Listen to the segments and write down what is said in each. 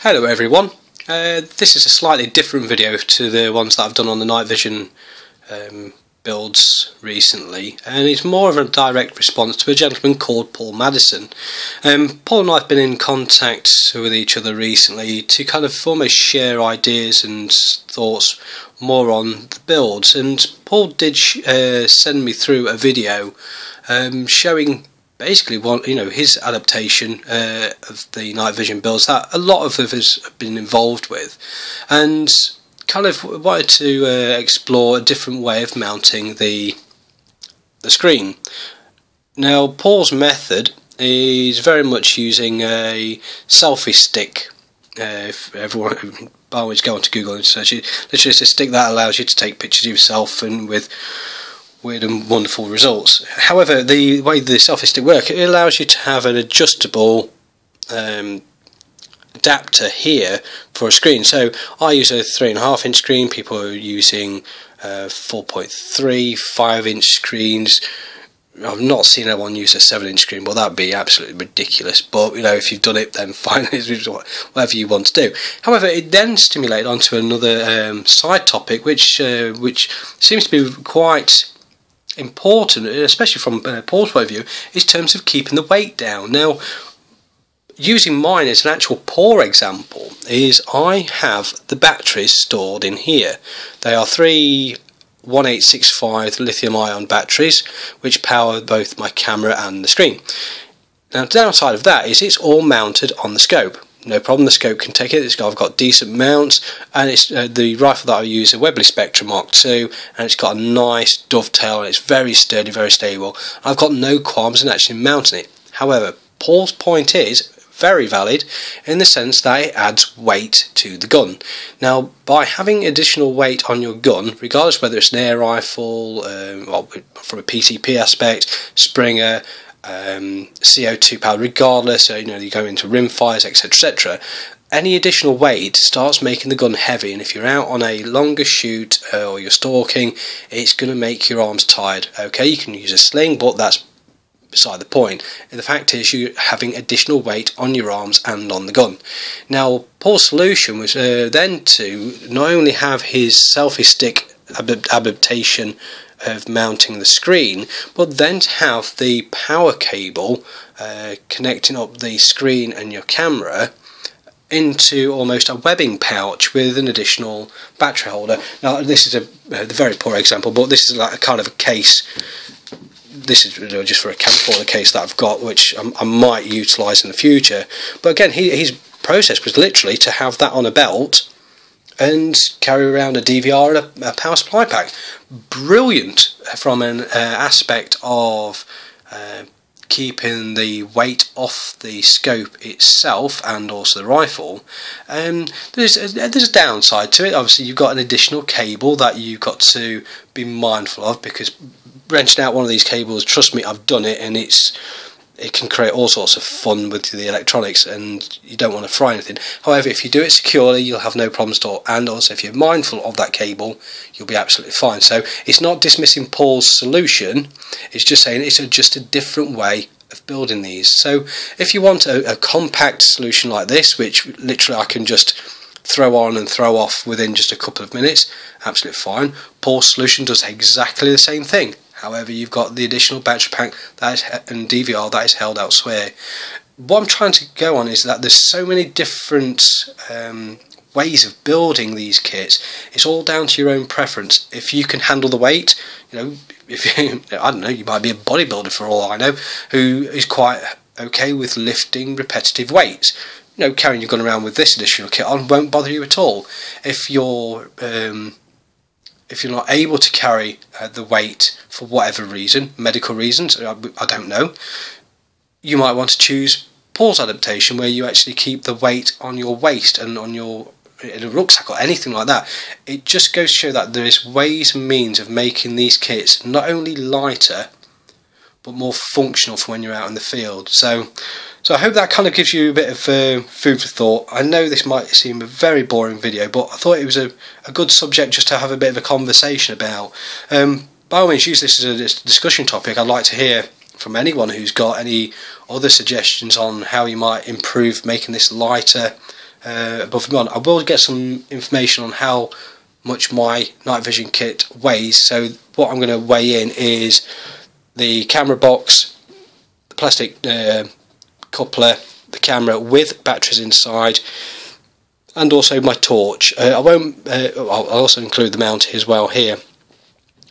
Hello everyone, this is a slightly different video to the ones that I've done on the night vision builds recently, and it's more of a direct response to a gentleman called Paul Madison. Paul and I have been in contact with each other recently to kind of almost share ideas and thoughts more on the builds, and Paul did send me through a video showing basically his adaptation of the night vision builds that a lot of us have been involved with, and kind of wanted to explore a different way of mounting the screen. Now, Paul's method is very much using a selfie stick. If everyone always go onto Google and search it, literally it's a stick that allows you to take pictures of yourself and with weird and wonderful results. However, the way the selfie stick works, it allows you to have an adjustable adapter here for a screen. So I use a 3.5 inch screen. People are using 4.3, 5 inch screens. I've not seen anyone use a 7 inch screen, but that'd be absolutely ridiculous. But if you've done it, then fine, it's whatever you want to do. However, it then stimulated onto another side topic, which seems to be quite important, especially from Paul's point of view, is terms of keeping the weight down. Now, using mine as an actual poor example, is I have the batteries stored in here. They are 3 1865 lithium-ion batteries which power both my camera and the screen. Now, the downside of that is it's all mounted on the scope. No problem, the scope can take it. I've got decent mounts, and it's the rifle that I use, a Webley Spectra Mark II, and it's got a nice dovetail, and it's very sturdy, very stable. I've got no qualms in actually mounting it. However, Paul's point is very valid in the sense that it adds weight to the gun. Now, by having additional weight on your gun, regardless whether it's an air rifle, from a PCP aspect, Springer, CO2 powered, regardless, you go into rimfires, etc., any additional weight starts making the gun heavy, and if you're out on a longer shoot or you're stalking, it's going to make your arms tired. Okay, you can use a sling, but that's beside the point. The fact is, you're having additional weight on your arms and on the gun. Now, Paul's solution was then to not only have his selfie stick adaptation of mounting the screen, but then to have the power cable connecting up the screen and your camera into almost a webbing pouch with an additional battery holder. Now, this is a very poor example, but this is like a kind of a case. This is just for a camcorder case that I've got, which I might utilise in the future. But again, his process was literally to have that on a belt and carry around a DVR and a power supply pack. Brilliant from an aspect of keeping the weight off the scope itself and also the rifle. There's a downside to it. Obviously, you've got an additional cable that you've got to be mindful of, because wrenching out one of these cables, trust me, I've done it, and it can create all sorts of fun with the electronics, and you don't want to fry anything. However, if you do it securely, you'll have no problems at all, and also if you're mindful of that cable, you'll be absolutely fine. So it's not dismissing Paul's solution, it's just saying it's just a different way of building these. So if you want a compact solution like this, which literally I can just throw on and throw off within just a couple of minutes, absolutely fine. Paul's solution does exactly the same thing. However, you've got the additional battery pack and DVR that is held elsewhere. What I'm trying to go on is that there's so many different ways of building these kits. It's all down to your own preference. If you can handle the weight, if I don't know, you might be a bodybuilder for all I know, who is quite okay with lifting repetitive weights. Carrying your gun around with this additional kit on won't bother you at all. If you're not able to carry the weight for whatever reason, medical reasons, I don't know, you might want to choose Paul's adaptation, where you actually keep the weight on your waist and on in a rucksack or anything like that. It just goes to show that there is ways and means of making these kits not only lighter, but more functional for when you're out in the field. So I hope that kind of gives you a bit of food for thought. I know this might seem a very boring video, but I thought it was a good subject just to have a bit of a conversation about. By all means, use this as a discussion topic. I'd like to hear from anyone who's got any other suggestions on how you might improve making this lighter above and beyond. I will get some information on how much my night vision kit weighs. So what I'm going to weigh in is the camera box, the plastic coupler, the camera with batteries inside, and also my torch. I'll also include the mount as well here.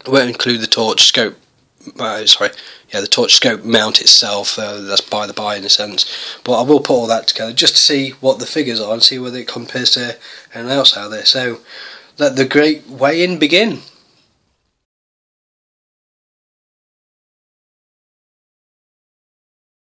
I won't include the torch scope. The torch scope mount itself. That's by the by in a sense. But I will put all that together just to see what the figures are and see whether it compares to anything else out there. So let the great weigh-in begin.